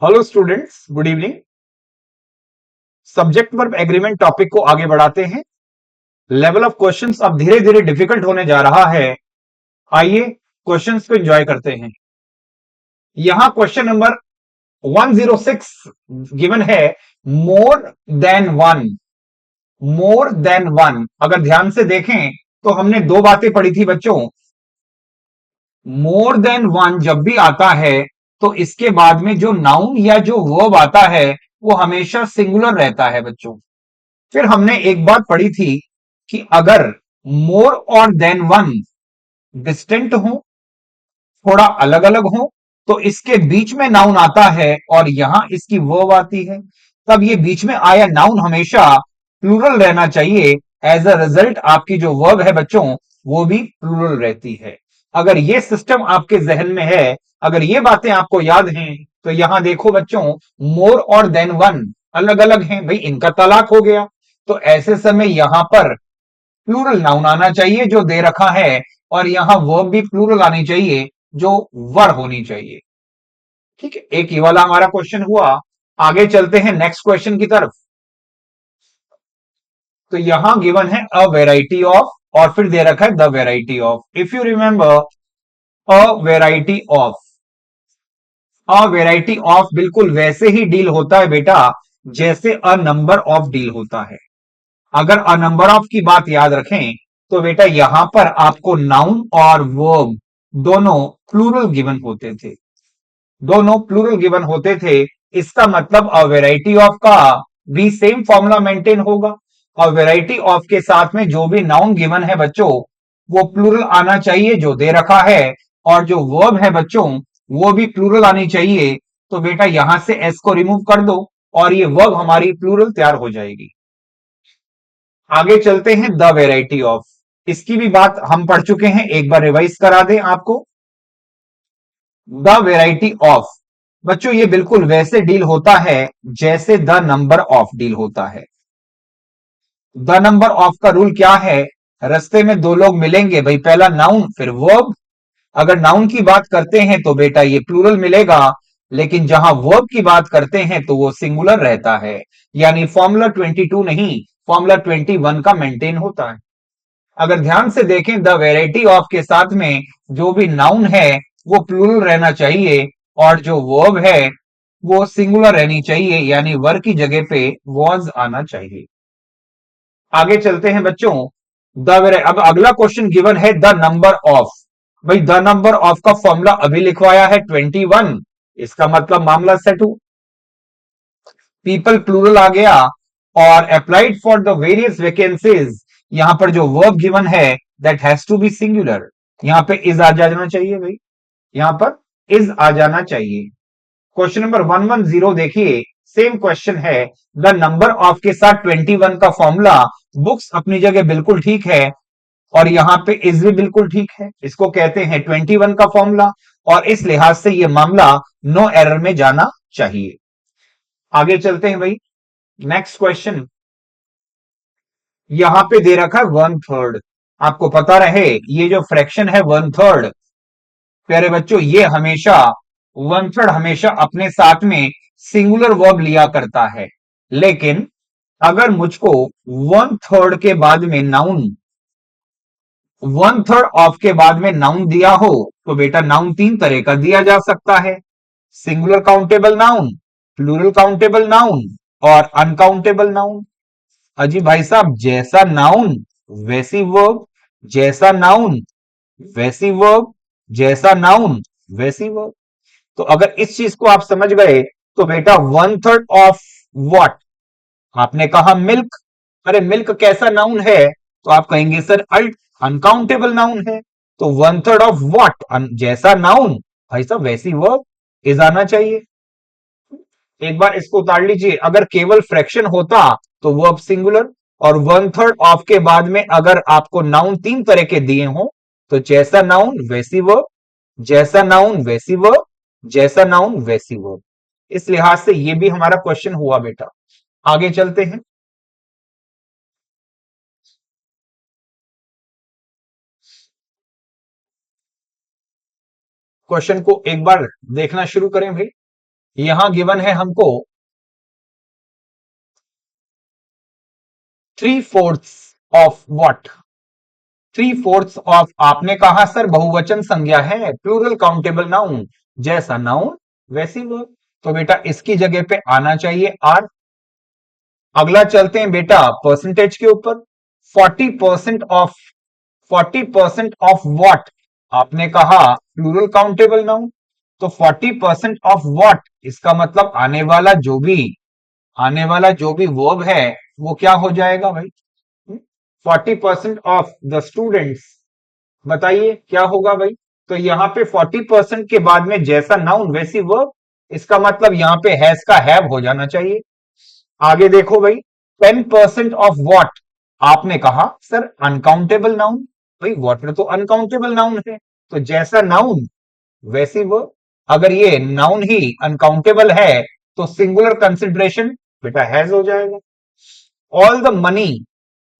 Hello students, good evening. Subject verb agreement topic को आगे बढ़ाते हैं। लेवल ऑफ क्वेश्चंस अब धीरे धीरे डिफिकल्ट होने जा रहा है। आइए क्वेश्चंस को एंजॉय करते हैं। यहां क्वेश्चन नंबर 106 गिवन है। More than one. More than one, अगर ध्यान से देखें तो हमने दो बातें पढ़ी थी बच्चों। मोर देन वन जब भी आता है तो इसके बाद में जो नाउन या जो वर्ब आता है वो हमेशा सिंगुलर रहता है बच्चों। फिर हमने एक बात पढ़ी थी कि अगर मोर और देन वन डिस्टिंक्ट हो, थोड़ा अलग अलग हो, तो इसके बीच में नाउन आता है और यहां इसकी वर्ब आती है, तब ये बीच में आया नाउन हमेशा प्लूरल रहना चाहिए। एज अ रिजल्ट आपकी जो वर्ब है बच्चों वो भी प्लूरल रहती है। अगर ये सिस्टम आपके जहन में है, अगर ये बातें आपको याद हैं, तो यहां देखो बच्चों, मोर और देन वन अलग अलग हैं भाई, इनका तलाक हो गया, तो ऐसे समय यहां पर प्लूरल नाउन आना चाहिए जो दे रखा है, और यहां वर्ब भी प्लूरल आनी चाहिए जो वर होनी चाहिए। ठीक है, एक ये वाला हमारा क्वेश्चन हुआ। आगे चलते हैं नेक्स्ट क्वेश्चन की तरफ। तो यहां गिवन है अ वेराइटी ऑफ, और फिर दे रखा है the variety of. If you remember, a variety of, a variety of बिल्कुल वैसे ही डील होता है बेटा जैसे अ नंबर ऑफ डील होता है। अगर अ नंबर ऑफ की बात याद रखें तो बेटा यहां पर आपको नाउन और वर्ब दोनों प्लूरल गिवन होते थे, दोनों प्लूरल गिवन होते थे। इसका मतलब अ वेराइटी ऑफ का भी सेम फॉर्मूला मेंटेन होगा। अ वेराइटी ऑफ के साथ में जो भी नाउन गिवन है बच्चों वो प्लूरल आना चाहिए जो दे रखा है, और जो वर्ब है बच्चों वो भी प्लूरल आनी चाहिए। तो बेटा यहां से एस को रिमूव कर दो और ये वर्ब हमारी प्लूरल तैयार हो जाएगी। आगे चलते हैं द वेराइटी ऑफ। इसकी भी बात हम पढ़ चुके हैं, एक बार रिवाइज करा दें आपको। द वेराइटी ऑफ बच्चों ये बिल्कुल वैसे डील होता है जैसे द नंबर ऑफ डील होता है। द नंबर ऑफ का रूल क्या है? रस्ते में दो लोग मिलेंगे भाई, पहला नाउन फिर वर्ब। अगर नाउन की बात करते हैं तो बेटा ये प्लूरल मिलेगा, लेकिन जहां वर्ब की बात करते हैं तो वो सिंगुलर रहता है। यानी फॉर्मूला 22 नहीं, फॉर्मूला 21 का मेंटेन होता है। अगर ध्यान से देखें द वेराइटी ऑफ के साथ में जो भी नाउन है वो प्लूरल रहना चाहिए, और जो वर्ब है वो सिंगुलर रहनी चाहिए, यानी वर की जगह पे वॉज आना चाहिए। आगे चलते हैं बच्चों। अब अगला क्वेश्चन गिवन है द नंबर ऑफ। भाई द नंबर ऑफ का फॉर्मूला अभी लिखवाया है 21, इसका मतलब मामला सेट हुआ। पीपल प्लूरल आ गया, और applied for the various vacancies, यहां पर जो वर्ब गिवन है that has to be singular. यहां पे इज आ जाना चाहिए भाई, यहां पर इज आ जाना चाहिए। क्वेश्चन नंबर 110 देखिए, सेम क्वेश्चन है। द नंबर ऑफ के साथ 21 का फॉर्मूला, बुक्स अपनी जगह बिल्कुल ठीक है, और यहां पे इज भी बिल्कुल ठीक है। इसको कहते हैं 21 का फॉर्मूला, और इस लिहाज से यह मामला नो एरर में जाना चाहिए। आगे चलते हैं भाई, नेक्स्ट क्वेश्चन। यहां पे दे रखा है 1/3। आपको पता रहे ये जो फ्रैक्शन है 1/3, प्यारे बच्चों ये हमेशा 1/3 हमेशा अपने साथ में सिंगुलर वर्ब लिया करता है। लेकिन अगर मुझको 1/3 के बाद में नाउन, 1/3 ऑफ के बाद में नाउन दिया हो, तो बेटा नाउन तीन तरह का दिया जा सकता है। Singular countable noun, plural countable noun, और अनकाउंटेबल नाउन। अजी भाई साहब, जैसा नाउन वैसी वर्ब, जैसा नाउन वैसी वर्ब, जैसा नाउन वैसी वर्ब। तो अगर इस चीज को आप समझ गए तो बेटा 1/3 ऑफ व्हाट, आपने कहा मिल्क, अरे मिल्क कैसा नाउन है? तो आप कहेंगे सर अल्ट, अनकाउंटेबल नाउन है। तो 1/3 ऑफ व्हाट, जैसा नाउन भाई साहब वैसी वर्ब, इज आना चाहिए। एक बार इसको उतार लीजिए, अगर केवल फ्रैक्शन होता तो वर्ब सिंगुलर, और 1/3 ऑफ के बाद में अगर आपको नाउन तीन तरह के दिए हो तो जैसा नाउन वैसी वर्ब, जैसा नाउन वैसी वर्ब, जैसा नाउन वैसी वर्ब। इस लिहाज से ये भी हमारा क्वेश्चन हुआ बेटा। आगे चलते हैं। क्वेश्चन को एक बार देखना शुरू करें भाई। यहां गिवन है हमको 3/4 ऑफ व्हाट, 3/4 ऑफ, आपने कहा सर बहुवचन संज्ञा है, प्लूरल काउंटेबल नाउन, जैसा नाउन वैसी वर्ब, तो बेटा इसकी जगह पे आना चाहिए आर। अगला चलते हैं बेटा परसेंटेज के ऊपर। 40% ऑफ, 40% ऑफ व्हाट, आपने कहा प्लूरल काउंटेबल नाउन, तो 40% ऑफ व्हाट, इसका मतलब आने वाला जो भी वर्ब है वो क्या हो जाएगा भाई? 40% ऑफ द स्टूडेंट्स, बताइए क्या होगा भाई? तो यहां पे 40% के बाद में जैसा नाउन वैसी वर्ब, इसका मतलब यहां पे हैज का हैव हो जाना चाहिए। आगे देखो भाई, 10% ऑफ व्हाट, आपने कहा सर अनकाउंटेबल नाउन, भाई वाटर तो अनकाउंटेबल नाउन है, तो जैसा नाउन वैसी वर्ब। अगर ये नाउन ही अनकाउंटेबल है तो सिंगुलर कंसिडरेशन बेटा हैज हो जाएगा। ऑल द मनी,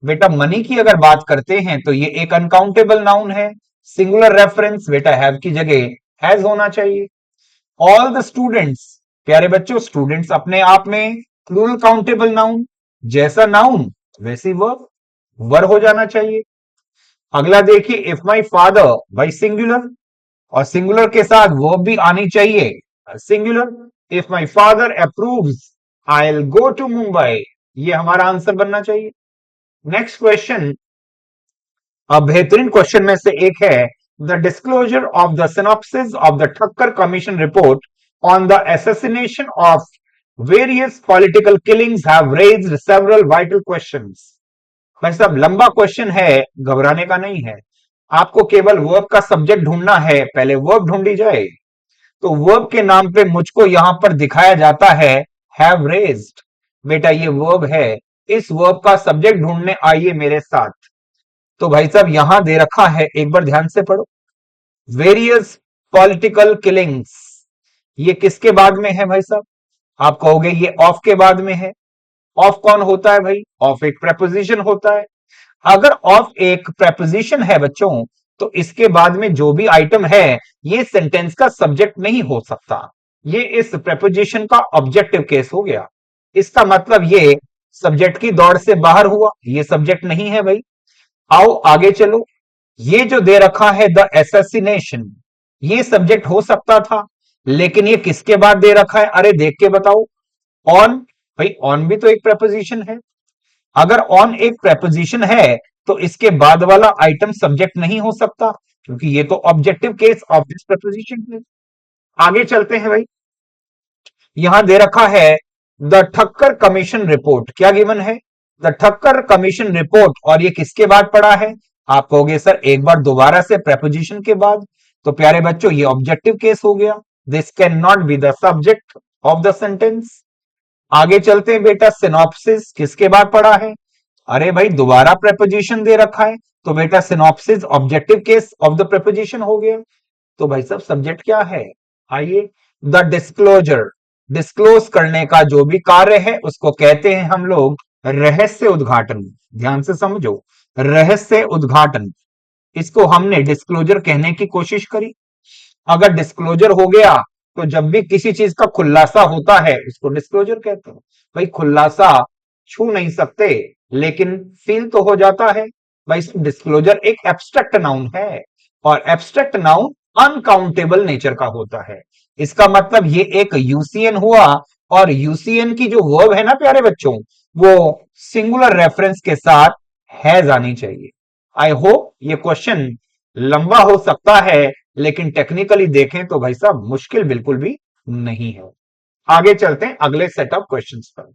बेटा मनी की अगर बात करते हैं तो ये एक अनकाउंटेबल नाउन है, सिंगुलर रेफरेंस बेटा हैव की जगह हैज होना चाहिए। ऑल द स्टूडेंट्स, प्यारे बच्चों स्टूडेंट्स अपने आप में प्लूरल काउंटेबल नाउन, जैसा नाउन वैसी वर्ब, वर हो जाना चाहिए। अगला देखिए, इफ माई फादर, भाई सिंगुलर, और सिंगुलर के साथ वर्ब भी आनी चाहिए singular. If my father approves I will go to Mumbai, ये हमारा आंसर बनना चाहिए। नेक्स्ट क्वेश्चन, अब बेहतरीन क्वेश्चन में से एक है, the disclosure of the synopsis of the Thakkar commission report on the assassination of various political killings have raised several vital questions. भाई साहब लंबा क्वेश्चन है, घबराने का नहीं है, आपको केवल वर्ब का सब्जेक्ट ढूंढना है, पहले वर्ब ढूंढी जाए। तो वर्ब के नाम पे मुझको यहां पर दिखाया जाता है हैव रेज्ड, बेटा ये वर्ब है, इस वर्ब का सब्जेक्ट ढूंढने आइए मेरे साथ। तो भाई साहब यहां दे रखा है, एक बार ध्यान से पढ़ो, वेरियस पॉलिटिकल किलिंग्स, ये किसके बाद में है भाई साहब? आप कहोगे ये ऑफ के बाद में है। ऑफ कौन होता है भाई? ऑफ एक प्रेपोजिशन होता है। अगर ऑफ एक प्रेपोजिशन है बच्चों, तो इसके बाद में जो भी आइटम है ये सेंटेंस का सब्जेक्ट नहीं हो सकता, ये इस प्रेपोजिशन का ऑब्जेक्टिव केस हो गया। इसका मतलब ये सब्जेक्ट की दौड़ से बाहर हुआ, ये सब्जेक्ट नहीं है भाई। आओ आगे चलो, ये जो दे रखा है द एसेसिनेशन, ये सब्जेक्ट हो सकता था, लेकिन ये किसके बाद दे रखा है? अरे देख के बताओ, ऑन, भाई ऑन भी तो एक प्रेपोजिशन है। अगर ऑन एक प्रेपोजिशन है तो इसके बाद वाला आइटम सब्जेक्ट नहीं हो सकता, क्योंकि ये तो objective case of this preposition है। आगे चलते हैं भाई, यहां दे रखा है द ठक्कर कमीशन रिपोर्ट, क्या गिवन है? द ठक्कर कमीशन रिपोर्ट, और ये किसके बाद पड़ा है? आप कहोगे सर एक बार दोबारा से प्रेपोजिशन के बाद, तो प्यारे बच्चों ये ऑब्जेक्टिव केस हो गया, this can not be the subject of the sentence. आगे चलते हैं बेटा, सिनॉप्सिस किसके बाद पड़ा है? अरे भाई दोबारा प्रेपोजिशन दे रखा है, तो बेटा synopsis objective case of the preposition हो गया। तो भाई साहब सब्जेक्ट क्या है? आइए, द डिस्क्लोजर, डिस्क्लोज करने का जो भी कार्य है उसको कहते हैं हम लोग रहस्य उद्घाटन। ध्यान से समझो, रहस्य उद्घाटन, इसको हमने डिस्क्लोजर कहने की कोशिश करी। अगर डिस्क्लोजर हो गया तो जब भी किसी चीज का खुलासा होता है इसको डिस्क्लोजर कहते हैं। भाई खुलासा छू नहीं सकते लेकिन फील तो हो जाता है। भाई डिस्क्लोजर एक एब्स्ट्रैक्ट नाउन है, और एब्स्ट्रैक्ट नाउन अनकाउंटेबल नेचर का होता है। इसका मतलब ये एक यूसीएन हुआ, और यूसीएन की जो वर्ब है ना प्यारे बच्चों, वो सिंगुलर रेफरेंस के साथ हैज आनी चाहिए। आई होप ये क्वेश्चन लंबा हो सकता है, लेकिन टेक्निकली देखें तो भाई साहब मुश्किल बिल्कुल भी नहीं है। आगे चलते हैं अगले सेट ऑफ क्वेश्चंस पर।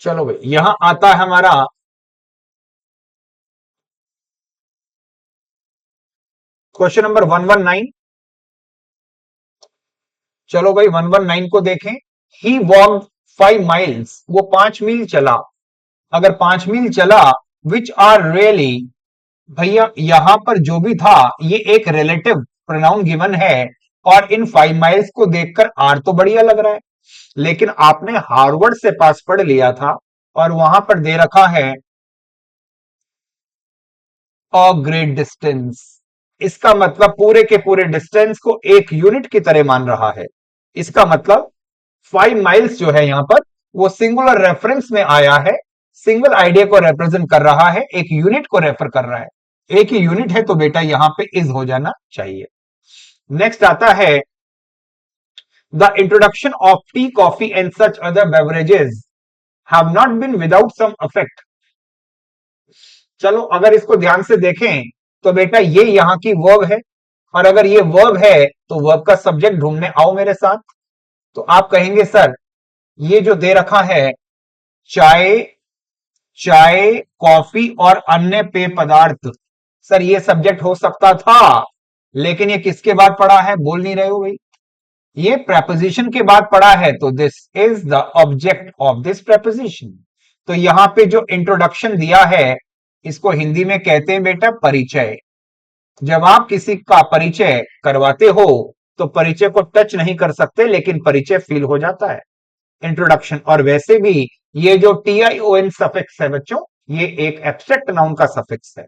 चलो भाई यहां आता है हमारा क्वेश्चन नंबर 119। चलो भाई 119 को देखें। ही वॉक 5 माइल्स, वो 5 मील चला। अगर 5 मील चला, विच आर रियली, भैया यहां पर जो भी था ये एक रिलेटिव प्रोनाउन गिवन है, और इन 5 माइल्स को देखकर आर तो बढ़िया लग रहा है, लेकिन आपने हार्वर्ड से पास पढ़ लिया था और वहां पर दे रखा है अ ग्रेट डिस्टेंस। इसका मतलब पूरे के पूरे डिस्टेंस को एक यूनिट की तरह मान रहा है। इसका मतलब 5 माइल्स जो है यहां पर वो सिंगुलर रेफरेंस में आया है, सिंगल आइडिया को रिप्रेजेंट कर रहा है, एक यूनिट को रेफर कर रहा है। एक ही यूनिट है तो बेटा यहां पे इज हो जाना चाहिए। नेक्स्ट आता है the introduction of tea coffee and such other beverages have not been without some effect. चलो अगर इसको ध्यान से देखें तो बेटा ये यहां की वर्ब है, और अगर ये वर्ब है तो वर्ब का सब्जेक्ट ढूंढने आओ मेरे साथ। तो आप कहेंगे सर ये जो दे रखा है चाय, चाय कॉफी और अन्य पेय पदार्थ, सर ये सब्जेक्ट हो सकता था, लेकिन ये किसके बाद पड़ा है, बोल नहीं रहे हो भाई। ये preposition के बाद पड़ा है, तो this is the object of this preposition। तो यहां पे जो इंट्रोडक्शन दिया है इसको हिंदी में कहते हैं बेटा परिचय। जब आप किसी का परिचय करवाते हो तो परिचय को टच नहीं कर सकते, लेकिन परिचय फील हो जाता है, इंट्रोडक्शन। और वैसे भी ये जो TION सफिक्स है बच्चों, ये एक एब्स्ट्रैक्ट नाउन का सफिक्स है,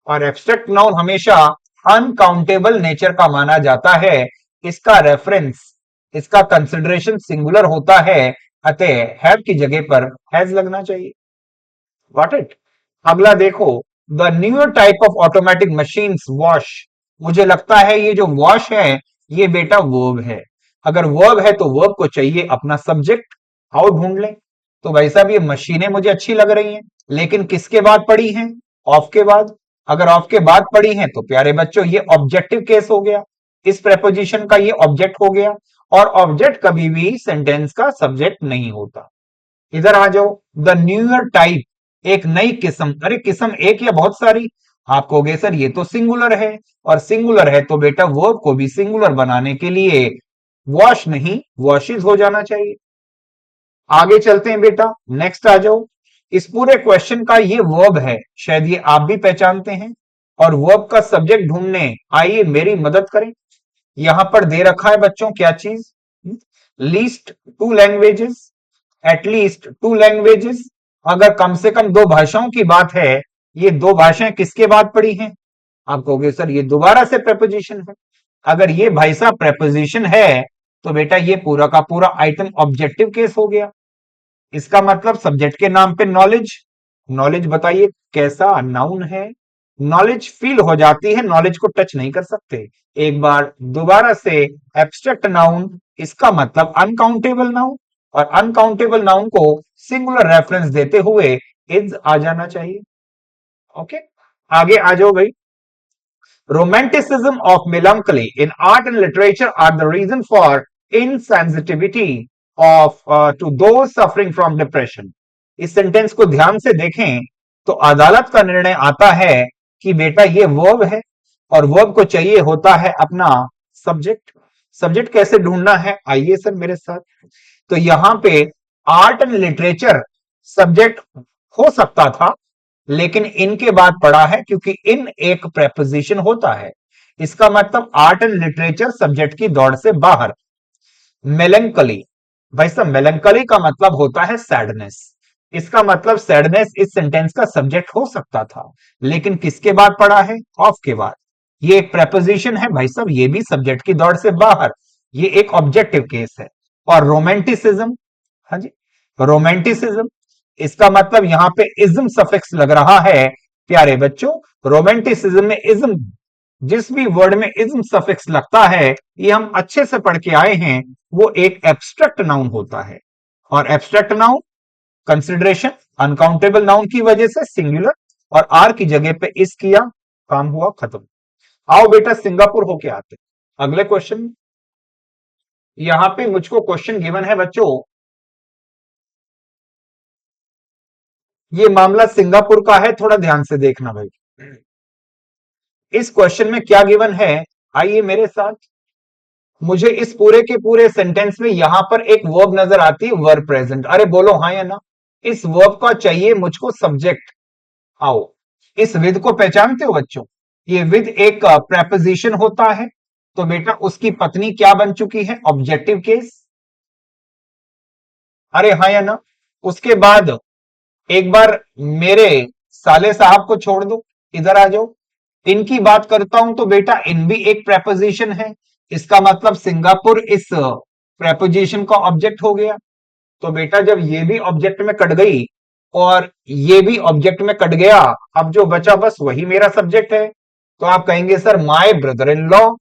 और एब्स्ट्रैक्ट नाउन हमेशा अनकाउंटेबल नेचर का माना जाता है। इसका रेफरेंस, इसका कंसिडरेशन सिंगुलर होता है, अतः हैव की जगह पर हैज लगना चाहिए। Got it. अगला देखो, the new type of automatic machine wash. मुझे लगता है ये जो वॉश है ये बेटा वर्ब है। अगर वर्ब है तो वर्ब को चाहिए अपना सब्जेक्ट, आओ ढूंढ लें। तो भाई साहब ये मशीनें मुझे अच्छी लग रही हैं, लेकिन किसके बाद पड़ी हैं, ऑफ के बाद। अगर ऑफ के बाद पड़ी हैं तो प्यारे बच्चों ये ऑब्जेक्टिव केस हो गया, इस प्रेपोजिशन का ये ऑब्जेक्ट हो गया, और ऑब्जेक्ट कभी भी सेंटेंस का सब्जेक्ट नहीं होता। इधर आ जाओ, द न्यूअर टाइप एक नई किस्म। अरे किस्म एक या बहुत सारी, आप कहोगे सर ये तो सिंगुलर है, और सिंगुलर है तो बेटा वर्ब को भी सिंगुलर बनाने के लिए वॉश नहीं वॉशेज हो जाना चाहिए। आगे चलते हैं बेटा, नेक्स्ट आ जाओ। इस पूरे क्वेश्चन का ये वर्ब है, शायद ये आप भी पहचानते हैं, और वर्ब का सब्जेक्ट ढूंढने आइए मेरी मदद करें। यहां पर दे रखा है बच्चों क्या चीज, least to languages, at least to languages. अगर कम से कम दो भाषाओं की बात है, ये दो भाषाएं किसके बाद पड़ी हैं, आप कहोगे सर ये दोबारा से प्रेपोजिशन है। अगर ये भाई साहब प्रेपोजिशन है तो बेटा ये पूरा का पूरा आइटम ऑब्जेक्टिव केस हो गया। इसका मतलब सब्जेक्ट के नाम पे नॉलेज, नॉलेज बताइए कैसा नाउन है, नॉलेज फील हो जाती है, नॉलेज को टच नहीं कर सकते। एक बार दोबारा से एब्स्ट्रैक्ट नाउन, इसका मतलब अनकाउंटेबल नाउन, और अनकाउंटेबल नाउन को सिंगुलर रेफरेंस देते हुए इज आ जाना चाहिए। ओके, आगे आ जाओ भाई। Romanticism of melancholy in art and literature are the reason for insensitivity of to those suffering from depression। इस सेंटेंस को ध्यान से देखें तो अदालत का निर्णय आता है कि बेटा ये वर्ब है, और वर्ब को चाहिए होता है अपना सब्जेक्ट। सब्जेक्ट कैसे ढूंढना है, आइए सर मेरे साथ। तो यहां पे आर्ट एंड लिटरेचर सब्जेक्ट हो सकता था, लेकिन इनके बाद पड़ा है क्योंकि इन एक प्रेपोजिशन होता है। इसका मतलब आर्ट एंड लिटरेचर सब्जेक्ट की दौड़ से बाहर। मेलंकली, भाई साहब मेलंकली का मतलब होता है सैडनेस। इसका मतलब सैडनेस इस सेंटेंस का सब्जेक्ट हो सकता था, लेकिन किसके बाद पड़ा है, ऑफ के बाद। ये एक प्रेपोजिशन है भाई साहब, ये भी सब्जेक्ट की दौड़ से बाहर, ये एक ऑब्जेक्टिव केस है। और रोमांटिसिज्म, हाँ जी रोमांटिसिज्म, इसका मतलब यहां पे इज्म सफिक्स लग रहा है। प्यारे बच्चों रोमांटिसिज्म में इज्म, जिस भी वर्ड में इज्म सफिक्स लगता है, ये हम अच्छे से पढ़ के आए हैं, वो एक एब्स्ट्रैक्ट नाउन होता है। और abstract noun consideration uncountable noun की वजह से सिंगुलर, और आर की जगह पे इस किया, काम हुआ खत्म। आओ बेटा सिंगापुर होके आते अगले क्वेश्चन। यहां पे मुझको क्वेश्चन गिवन है बच्चों, ये मामला सिंगापुर का है, थोड़ा ध्यान से देखना भाई। इस क्वेश्चन में क्या गिवन है, आइए मेरे साथ। मुझे इस पूरे के पूरे सेंटेंस में यहां पर एक वर्ब नजर आती है, वर्ब प्रेजेंट। अरे बोलो हाँ या ना। इस वर्ब का चाहिए मुझको सब्जेक्ट। आओ, इस विद को पहचानते हो बच्चों, ये विद एक प्रेपोजिशन होता है, तो बेटा उसकी पत्नी क्या बन चुकी है, ऑब्जेक्टिव केस। अरे हाँ या ना। उसके बाद एक बार मेरे साले साहब को छोड़ दो, इधर आ जाओ। इनकी बात करता हूं तो बेटा इन भी एक प्रेपोजिशन है। इसका मतलब सिंगापुर इस प्रेपोजिशन का ऑब्जेक्ट हो गया। तो बेटा जब ये भी ऑब्जेक्ट में कट गई और ये भी ऑब्जेक्ट में कट गया, अब जो बचा बस वही मेरा सब्जेक्ट है। तो आप कहेंगे sir my brother in law,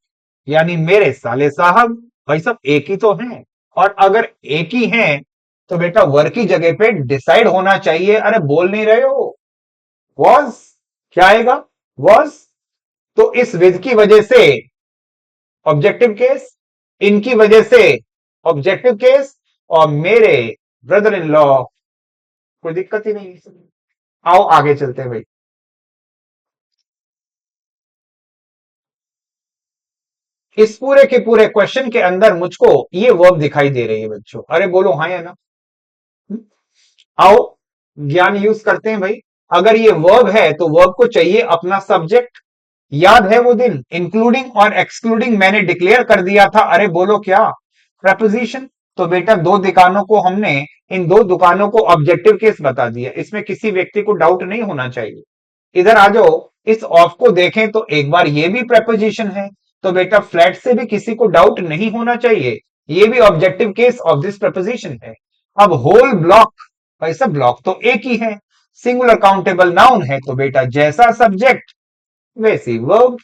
यानी मेरे साले साहब। भाई सब एक ही तो हैं। और अगर एक ही हैं तो बेटा वर की जगह पे डिसाइड होना चाहिए। अरे बोल नहीं रहे हो? वॉज। क्या आएगा? वॉज। तो इस विद की वजह से ऑब्जेक्टिव केस, इनकी वजह से ऑब्जेक्टिव केस, और मेरे ब्रदर इन लॉ, कोई दिक्कत ही नहीं है। आओ आगे चलते हैं भाई। इस पूरे के पूरे क्वेश्चन के अंदर मुझको ये वर्ब दिखाई दे रही है बच्चों। अरे बोलो हाँ या ना। आओ ज्ञान यूज करते हैं भाई। अगर ये वर्ब है तो वर्ब को चाहिए अपना सब्जेक्ट। याद है वो दिन इंक्लूडिंग और एक्सक्लूडिंग मैंने डिक्लेयर कर दिया था? अरे बोलो क्या? प्रपोजिशन। तो बेटा दो दुकानों को हमने, इन दो दुकानों को ऑब्जेक्टिव केस बता दिया। इसमें किसी व्यक्ति को डाउट नहीं होना चाहिए। इधर आ जाओ। इस ऑफ को देखें तो एक बार ये भी प्रपोजिशन है। तो बेटा फ्लैट से भी किसी को डाउट नहीं होना चाहिए, ये भी objective case of this preposition है। अब होल ब्लॉक, भाई सब ब्लॉक तो एक ही है। सिंगुलर काउंटेबल नाउन है तो बेटा जैसा सब्जेक्ट वैसी वर्ब।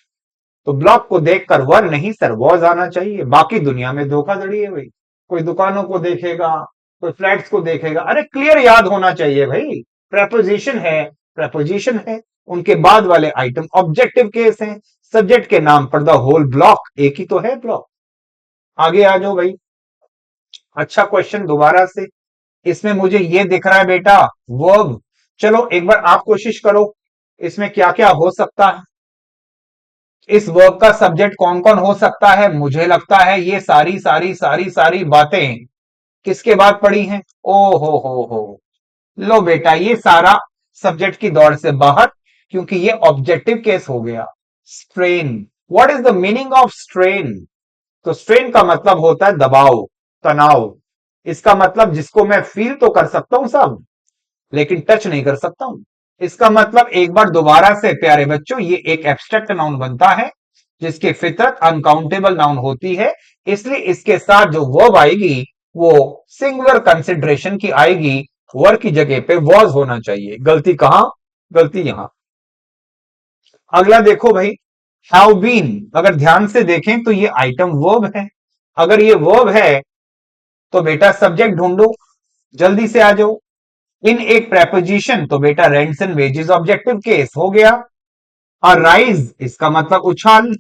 तो ब्लॉक को देखकर वर नहीं सर वॉज आना चाहिए। बाकी दुनिया में धोखाधड़ी है भाई। कोई दुकानों को देखेगा, कोई फ्लैट्स को देखेगा। अरे क्लियर याद होना चाहिए भाई। प्रपोजिशन है, प्रपोजिशन है। उनके बाद वाले आइटम ऑब्जेक्टिव केस हैं। सब्जेक्ट के नाम पर द होल ब्लॉक, एक ही तो है ब्लॉक। आगे आ जाओ भाई। अच्छा क्वेश्चन दोबारा से। इसमें मुझे ये दिख रहा है बेटा वर्ब। चलो एक बार आप कोशिश करो, इसमें क्या क्या हो सकता है। इस वर्ब का सब्जेक्ट कौन कौन हो सकता है? मुझे लगता है ये सारी सारी सारी सारी बातें किसके बाद पड़ी हैं? ओ हो। लो बेटा ये सारा सब्जेक्ट की दौड़ से बाहर, क्योंकि ये ऑब्जेक्टिव केस हो गया। Strain. What is the meaning of strain? तो स्ट्रेन का मतलब होता है दबाव, तनाव। इसका मतलब जिसको मैं फील तो कर सकता हूं सब, लेकिन टच नहीं कर सकता हूं। इसका मतलब एक बार दोबारा से प्यारे बच्चों, ये एक एब्स्ट्रैक्ट नाउन बनता है जिसकी फितरत अनकाउंटेबल नाउन होती है। इसलिए इसके साथ जो वर्ब आएगी वो सिंगुलर कंसिडरेशन की आएगी। वर्ब की जगह पे वॉज होना चाहिए। गलती कहां? गलती यहां। अगला देखो भाई, हैव बीन। अगर ध्यान से देखें तो ये आइटम वर्ब है। अगर ये वर्ब है तो बेटा सब्जेक्ट ढूंढो, जल्दी से आ जाओ। इन एक प्रेपोजिशन तो बेटा rents and wages objective case हो गया। और राइज इसका मतलब उछाल।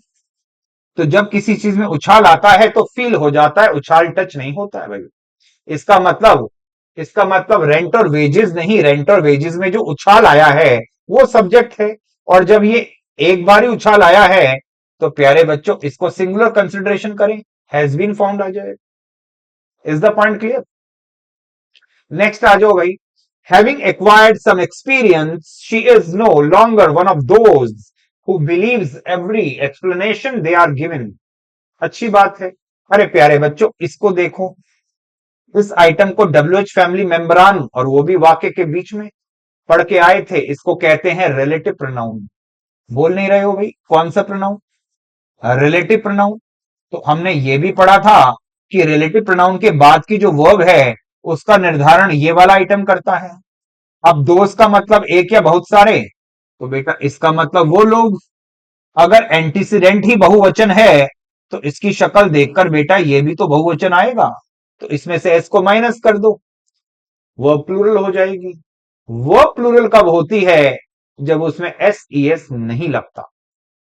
तो जब किसी चीज में उछाल आता है तो फील हो जाता है, उछाल टच नहीं होता है भाई। इसका मतलब, इसका मतलब रेंट और वेजेस नहीं, रेंट और वेजेस में जो उछाल आया है वो सब्जेक्ट है। और जब ये एक बार ही उछाल आया है तो प्यारे बच्चों इसको सिंगुलर कंसिडरेशन करें, हैज बीन फाउंड आ जाए। Is the point clear? Next आ जाओ भाई। Having acquired some experience, she is no longer one of those who believes every explanation they are given. अच्छी बात है। अरे प्यारे बच्चों इसको देखो, इस आइटम को WH फैमिली मेंबरान, और वो भी वाक्य के बीच में पढ़ के आए थे। इसको कहते हैं रिलेटिव प्रोनाउन। बोल नहीं रहे हो भाई? कौन सा प्रोनाउन? Relative pronoun. तो हमने ये भी पढ़ा था कि रिलेटिव प्रोनाउन के बाद की जो वर्ब है उसका निर्धारण ये वाला आइटम करता है। अब दोस्त का मतलब एक या बहुत सारे? तो बेटा इसका मतलब वो लोग। अगर एंटीसीडेंट ही बहुवचन है तो इसकी शक्ल देखकर बेटा ये भी तो बहुवचन आएगा। तो इसमें से एस को माइनस कर दो, वो प्लूरल हो जाएगी। वो प्लूरल कब होती है? जब उसमें एस ई एस नहीं लगता।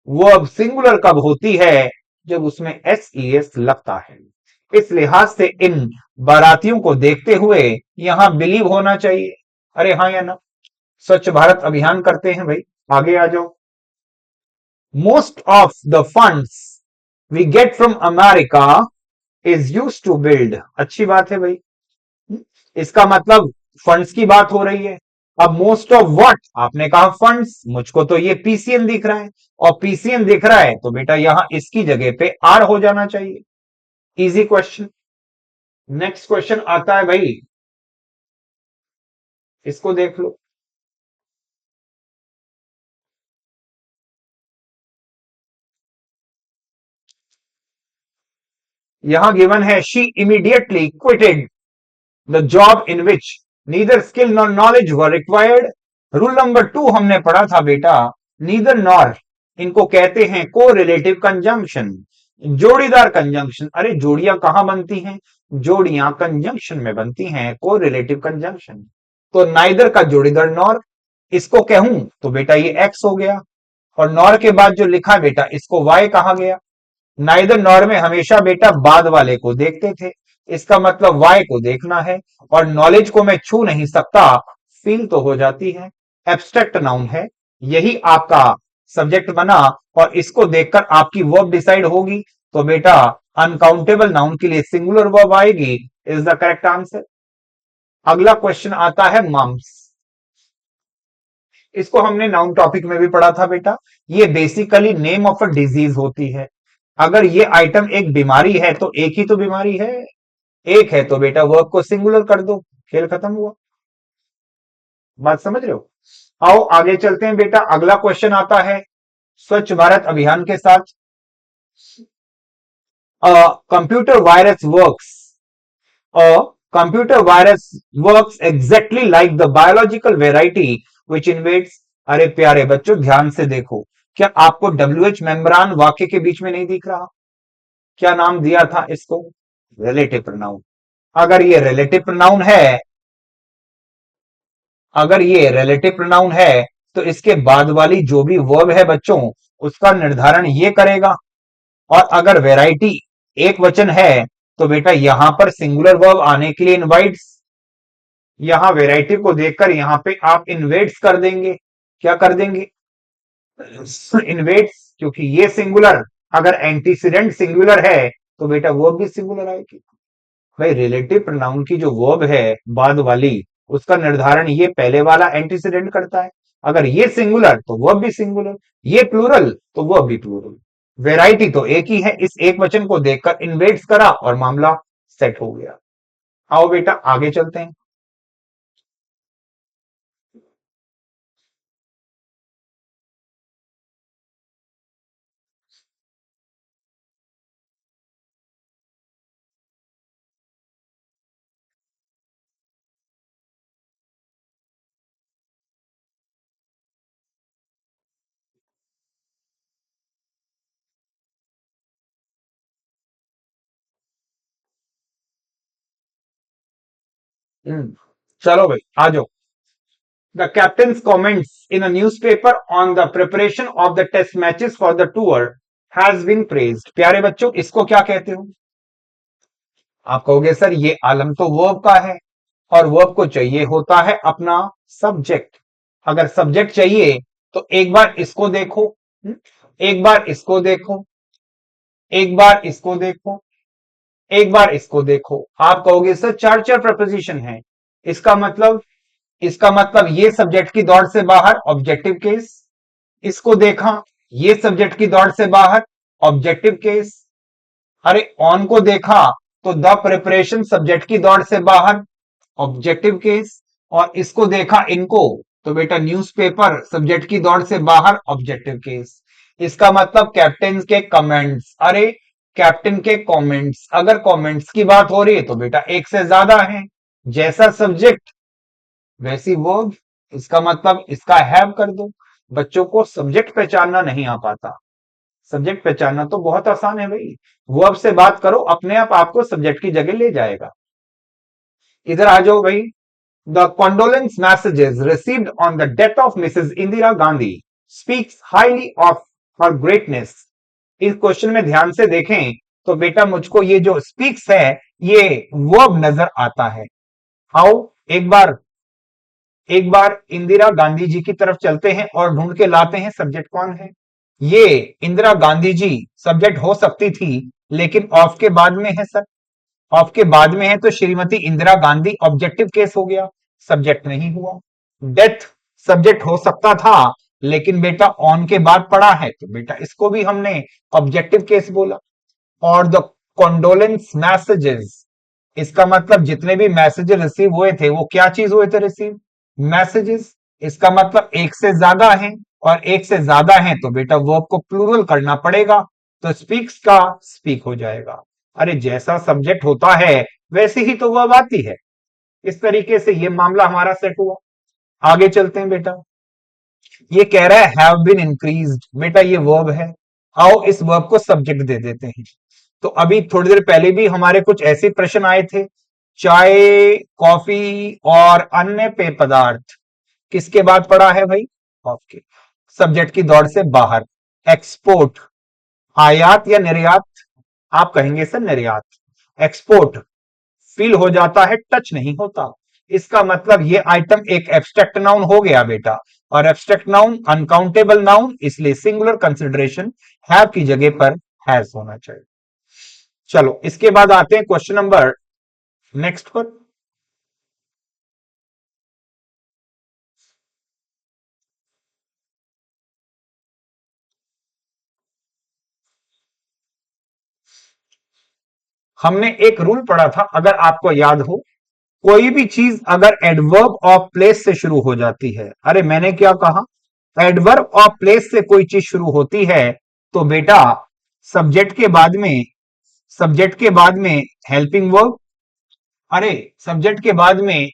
वो अब सिंगुलर कब होती है? जब उसमें एस ई एस लगता है। इस लिहाज से इन बारातियों को देखते हुए यहां बिलीव होना चाहिए। अरे हाँ या ना? स्वच्छ भारत अभियान करते हैं भाई। आगे आ जाओ। Most of the funds we get from America is use to build. अच्छी बात है भाई। इसका मतलब फंड्स की बात हो रही है। अब मोस्ट ऑफ व्हाट? आपने कहा फंड्स, मुझको तो ये पीसीएन दिख रहा है, और पीसीएन दिख रहा है तो बेटा यहां इसकी जगह पे आर हो जाना चाहिए। Easy question. नेक्स्ट क्वेश्चन आता है भाई, इसको देख लो। यहां गिवन है she immediately quitted the job in which neither skill nor knowledge were required. Rule number 2 हमने पढ़ा था बेटा, नीदर नॉर इनको कहते हैं को रिलेटिव कंजंक्शन, जोड़ीदार कंजंक्शन। अरे जोड़ियां कहां बनती हैं? जोड़ियां कंजंक्शन में बनती हैं, को रिलेटिव कंजंक्शन। तो नाइदर का जोड़ीदार नॉर, इसको कहूं तो बेटा ये एक्स हो गया, और नॉर के बाद जो लिखा बेटा इसको वाई कहा गया। नाइदर नॉर में हमेशा बेटा बाद वाले को देखते थे, इसका मतलब वाई को देखना है, और नॉलेज को मैं छू नहीं सकता, फील तो हो जाती है। एब्स्ट्रैक्ट नाउन है, यही आपका सब्जेक्ट बना, और इसको देखकर आपकी वर्ब डिसाइड होगी। तो बेटा अनकाउंटेबल नाउन के लिए सिंगुलर वर्ब आएगी, इज द करेक्ट आंसर। अगला क्वेश्चन आता है मम्स। इसको हमने नाउन टॉपिक में भी पढ़ा था बेटा। ये basically name of a disease होती है। अगर ये आइटम एक बीमारी है तो एक ही तो बीमारी है, एक है तो बेटा वर्ब को सिंगुलर कर दो, खेल खत्म हुआ। बात समझ रहे हो? आओ आगे चलते हैं बेटा। अगला क्वेश्चन आता है स्वच्छ भारत अभियान के साथ। Computer virus works A computer virus works exactly like the biological variety which invades। अरे प्यारे बच्चों ध्यान से देखो, क्या आपको WH मेम्ब्रान वाक्य के बीच में नहीं दिख रहा? क्या नाम दिया था इसको? Relative pronoun. अगर ये रिलेटिव प्रोनाउन है, अगर ये रिलेटिव प्रोनाउन है तो इसके बाद वाली जो भी वर्ब है बच्चों उसका निर्धारण ये करेगा। और अगर वैरायटी एक वचन है तो बेटा यहां पर सिंगुलर वर्ब आने के लिए इनवाइट्स, यहां वैरायटी को देखकर यहां पे आप इन्वेट्स कर देंगे। क्या कर देंगे? इन्वेट्स, क्योंकि ये सिंगुलर, अगर एंटीसीडेंट सिंगुलर है तो बेटा वर्ब भी सिंगुलर आएगी। भाई रिलेटिव प्रोनाउन की जो वर्ब है बाद वाली, उसका निर्धारण ये पहले वाला एंटीसीडेंट करता है। अगर ये सिंगुलर तो वर्ब भी सिंगुलर, ये प्लूरल तो वर्ब भी प्लूरल। वैरायटी तो एक ही है, इस एक वचन को देखकर इन्वेट्स करा और मामला सेट हो गया। आओ बेटा आगे चलते हैं। चलो भाई आ जाओ। The captain's comments in a newspaper on the preparation of the test matches for the tour has been praised। प्यारे बच्चों इसको क्या कहते हो? आप कहोगे सर ये आलम तो वर्ब का है, और वर्ब को चाहिए होता है अपना सब्जेक्ट। अगर सब्जेक्ट चाहिए तो एक बार इसको देखो, एक बार इसको देखो, एक बार इसको देखो, एक बार इसको देखो। आप कहोगे सर चार चार प्रपोजिशन है, इसका मतलब, इसका मतलब ये सब्जेक्ट की दौड़ से बाहर ऑब्जेक्टिव केस। इसको देखा, ये सब्जेक्ट की दौड़ से बाहर ऑब्जेक्टिव केस। अरे ऑन को देखा तो द प्रिपरेशन सब्जेक्ट की दौड़ से बाहर ऑब्जेक्टिव केस। और इसको देखा इनको तो बेटा न्यूज़पेपर सब्जेक्ट की दौड़ से बाहर ऑब्जेक्टिव केस। इसका मतलब कैप्टन के कमेंट्स, अरे कैप्टन के कमेंट्स, अगर कमेंट्स की बात हो रही है तो बेटा एक से ज्यादा है, जैसा सब्जेक्ट वैसी वर्ब। इसका मतलब इसका हैव कर दो। बच्चों को सब्जेक्ट पहचानना नहीं आ पाता, सब्जेक्ट पहचानना तो बहुत आसान है भाई। वर्ब से बात करो, अपने आप आपको सब्जेक्ट की जगह ले जाएगा। इधर आ जाओ भाई। The condolence messages received on the death of Mrs. Indira Gandhi speaks highly of her greatness। इस क्वेश्चन में ध्यान से देखें तो बेटा मुझको ये जो स्पीक्स है ये वर्ब नजर आता है। आओ एक बार इंदिरा गांधी जी की तरफ चलते हैं और ढूंढ के लाते हैं सब्जेक्ट कौन है। ये इंदिरा गांधी जी सब्जेक्ट हो सकती थी, लेकिन ऑफ के बाद में है सर, ऑफ के बाद में है तो श्रीमती इंदिरा गांधी ऑब्जेक्टिव केस हो गया, सब्जेक्ट नहीं हुआ। डेथ सब्जेक्ट हो सकता था, लेकिन बेटा ऑन के बाद पड़ा है तो बेटा इसको भी हमने ऑब्जेक्टिव केस बोला। और द कॉन्डोलेंस मैसेजेस, इसका मतलब जितने भी मैसेजेस रिसीव हुए थे वो क्या चीज हुए थे रिसीव? मैसेजेस। इसका मतलब एक से ज्यादा है, और एक से ज्यादा है तो बेटा वर्ब को प्लूरल करना पड़ेगा, तो स्पीक्स का स्पीक हो जाएगा। अरे जैसा सब्जेक्ट होता है वैसे ही तो वर्ब आती है। इस तरीके से ये मामला हमारा सेट हुआ। आगे चलते हैं बेटा। ये कह रहा है हैव बीन इंक्रीज्ड, बेटा ये वर्ब है। आओ इस वर्ब को सब्जेक्ट दे देते हैं। तो अभी थोड़ी देर पहले भी हमारे कुछ ऐसे प्रश्न आए थे, चाय कॉफी और अन्य पेय पदार्थ किसके बाद पड़ा है भाई? ऑफ के। सब्जेक्ट की दौड़ से बाहर। एक्सपोर्ट, आयात या निर्यात? आप कहेंगे सर निर्यात। एक्सपोर्ट फील हो जाता है, टच नहीं होता। इसका मतलब ये आइटम एक एब्स्ट्रैक्ट नाउन हो गया बेटा, और एब्स्ट्रैक्ट नाउन अनकाउंटेबल नाउन, इसलिए सिंगुलर कंसिडरेशन हैव की जगह पर हैज होना चाहिए। चलो इसके बाद आते हैं क्वेश्चन नंबर नेक्स्ट पर। हमने एक रूल पढ़ा था, अगर आपको याद हो, कोई भी चीज अगर एडवर्ब ऑफ प्लेस से शुरू हो जाती है, अरे मैंने क्या कहा, एडवर्ब ऑफ प्लेस से कोई चीज शुरू होती है तो बेटा सब्जेक्ट के बाद में, सब्जेक्ट के बाद में हेल्पिंग वर्ब, अरे सब्जेक्ट के बाद में,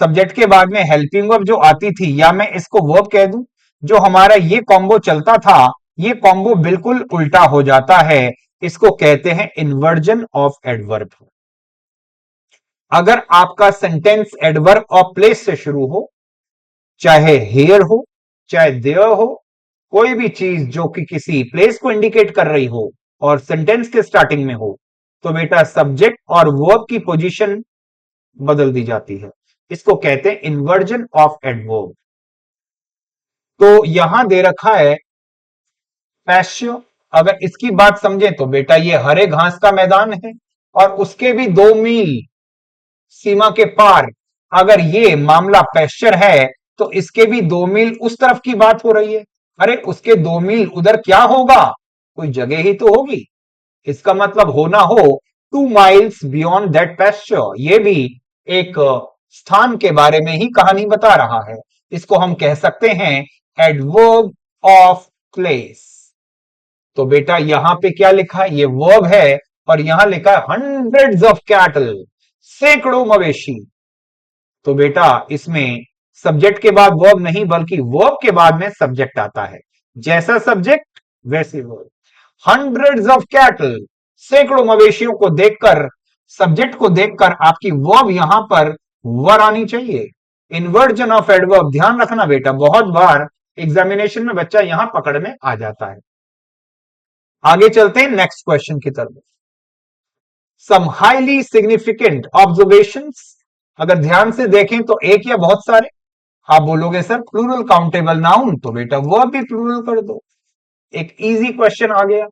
सब्जेक्ट के बाद में हेल्पिंग वर्ब जो आती थी, या मैं इसको वर्ब कह दूं, जो हमारा ये कॉम्बो चलता था, ये कॉम्बो बिल्कुल उल्टा हो जाता है। इसको कहते हैं इन्वर्जन ऑफ एडवर्ब। अगर आपका सेंटेंस एडवर्ब ऑफ प्लेस से शुरू हो, चाहे हेयर हो चाहे देयर हो, कोई भी चीज जो कि किसी प्लेस को इंडिकेट कर रही हो और सेंटेंस के स्टार्टिंग में हो, तो बेटा सब्जेक्ट और वर्ब की पोजीशन बदल दी जाती है। इसको कहते हैं इन्वर्जन ऑफ एडवर्ब। तो यहां दे रखा है पैश्यो, अगर इसकी बात समझें तो बेटा ये हरे घास का मैदान है, और उसके भी 2 मील सीमा के पार अगर ये मामला पेस्चर है, तो इसके भी 2 मील उस तरफ की बात हो रही है। अरे उसके 2 मील उधर क्या होगा, कोई जगह ही तो होगी। इसका मतलब होना हो 2 माइल्स बियॉन्ड दैट पेस्चर, ये भी एक स्थान के बारे में ही कहानी बता रहा है। इसको हम कह सकते हैं एडवर्ब ऑफ प्लेस। तो बेटा यहां पे क्या लिखा है, ये वर्ब है, और यहां लिखा है हंड्रेड्स ऑफ कैटल, सैकड़ों मवेशी। तो बेटा इसमें सब्जेक्ट के बाद वर्ब नहीं, बल्कि वर्ब के बाद में सब्जेक्ट आता है। जैसा सब्जेक्ट वैसी वर्ब। हंड्रेड्स ऑफ कैटल, सैकड़ों मवेशियों को देखकर, सब्जेक्ट को देखकर आपकी वर्ब यहां पर वर आनी चाहिए। इन्वर्जन ऑफ एडवर्ब, ध्यान रखना बेटा, बहुत बार एग्जामिनेशन में बच्चा यहां पकड़ में आ जाता है। आगे चलते हैं नेक्स्ट क्वेश्चन की तरफ। सम हाईली सिग्निफिकेंट ऑब्जर्वेशंस, अगर ध्यान से देखें तो एक या बहुत सारे। आप बोलोगे सर प्लूरल काउंटेबल नाउन, तो बेटा वो भी प्लूरल कर दो। एक इजी क्वेश्चन आ गया।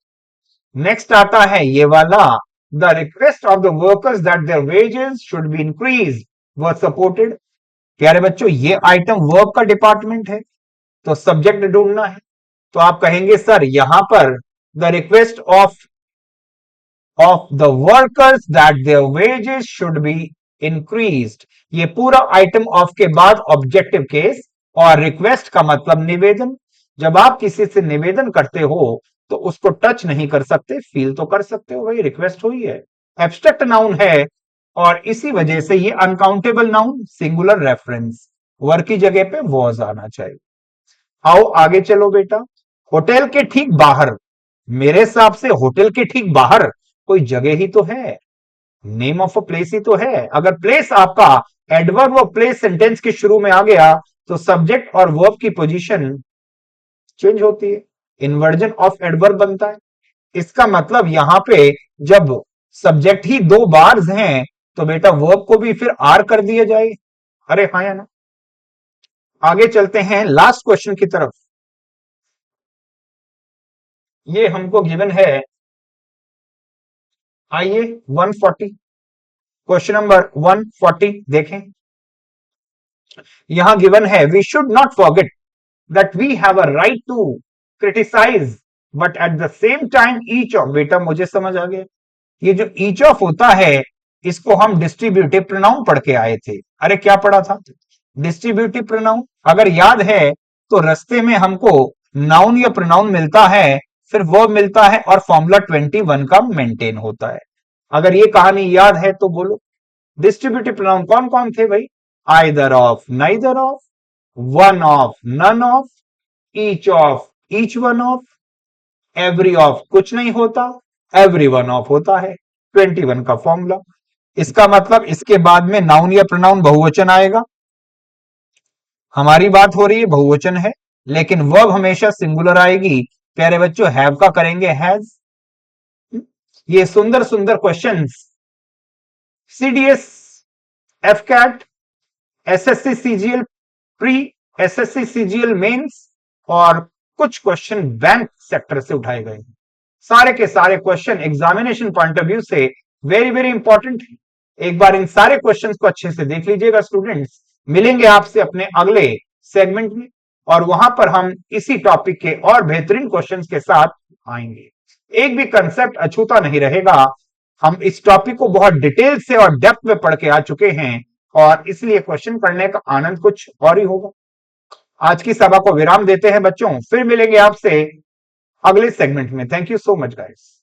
नेक्स्ट आता है ये वाला, the request of the workers that their wages should be increase were supported. प्यारे बच्चों ये आइटम वर्ब का डिपार्टमेंट है, तो सब्जेक्ट ढूंढना है। तो आप कहेंगे सर यहां पर the request of the workers that their wages should be increased, ये पूरा आइटम ऑफ के बाद ऑब्जेक्टिव केस, और रिक्वेस्ट का मतलब निवेदन। जब आप किसी से निवेदन करते हो तो उसको टच नहीं कर सकते, फील तो कर सकते हो, भाई रिक्वेस्ट हुई है। एब्स्ट्रैक्ट नाउन है, और इसी वजह से ये अनकाउंटेबल नाउन, सिंगुलर रेफरेंस, वर की जगह पे वॉज आना चाहिए। आओ आगे चलो बेटा। होटल के ठीक बाहर, मेरे हिसाब से होटल के ठीक बाहर कोई जगह ही तो है, नेम ऑफ अ प्लेस ही तो है। अगर प्लेस आपका एडवर्ब और प्लेस सेंटेंस के शुरू में आ गया, तो सब्जेक्ट और वर्ब की पोजीशन चेंज होती है, इन्वर्जन ऑफ एडवर्ब बनता है। इसका मतलब यहां पे जब सब्जेक्ट ही 2 बार्स हैं, तो बेटा वर्ब को भी फिर आर कर दिया जाए। अरे हाँ या ना। आगे चलते हैं लास्ट क्वेश्चन की तरफ। ये हमको गिवन है, आइए 140, क्वेश्चन नंबर 140 देखें। यहां गिवन है, we should not forget that we have a right to criticise but at the same time each of, बेटा मुझे समझ आ गया। ये जो ईच ऑफ होता है, इसको हम डिस्ट्रीब्यूटिव प्रोनाउन पढ़ के आए थे। अरे क्या पढ़ा था, डिस्ट्रीब्यूटिव प्रोनाउन। अगर याद है तो रास्ते में हमको नाउन या प्रोनाउन मिलता है, फिर वर्ब मिलता है और फॉर्मूला 21 का मेंटेन होता है। अगर ये कहानी याद है तो बोलो। डिस्ट्रीब्यूटिव प्रोनाउन कौन कौन थे भाई? Either of, neither of, one of, none of, each of, each one of, every of कुछ नहीं होता, एवरी वन ऑफ होता है। 21 का फॉर्मूला। इसका मतलब इसके बाद में नाउन या प्रोनाउन बहुवचन आएगा। हमारी बात हो रही है बहुवचन है, लेकिन वर्ब हमेशा सिंगुलर आएगी। प्यारे बच्चों, हैव का करेंगे हैज। ये सुंदर सुंदर questions CDS, AFCAT, SSC CGL pre, SSC CGL mains और कुछ क्वेश्चन बैंक सेक्टर से उठाए गए। सारे के सारे question examination point of view से वेरी वेरी इंपॉर्टेंट है। एक बार इन सारे क्वेश्चंस को अच्छे से देख लीजिएगा स्टूडेंट्स। मिलेंगे आपसे अपने अगले सेगमेंट में और वहां पर हम इसी टॉपिक के और बेहतरीन क्वेश्चंस के साथ आएंगे। एक भी कंसेप्ट अछूता नहीं रहेगा। हम इस टॉपिक को बहुत डिटेल से और डेप्थ में पढ़ के आ चुके हैं और इसलिए क्वेश्चन पढ़ने का आनंद कुछ और ही होगा। आज की सभा को विराम देते हैं बच्चों, फिर मिलेंगे आपसे अगले सेगमेंट में। Thank you so much guys.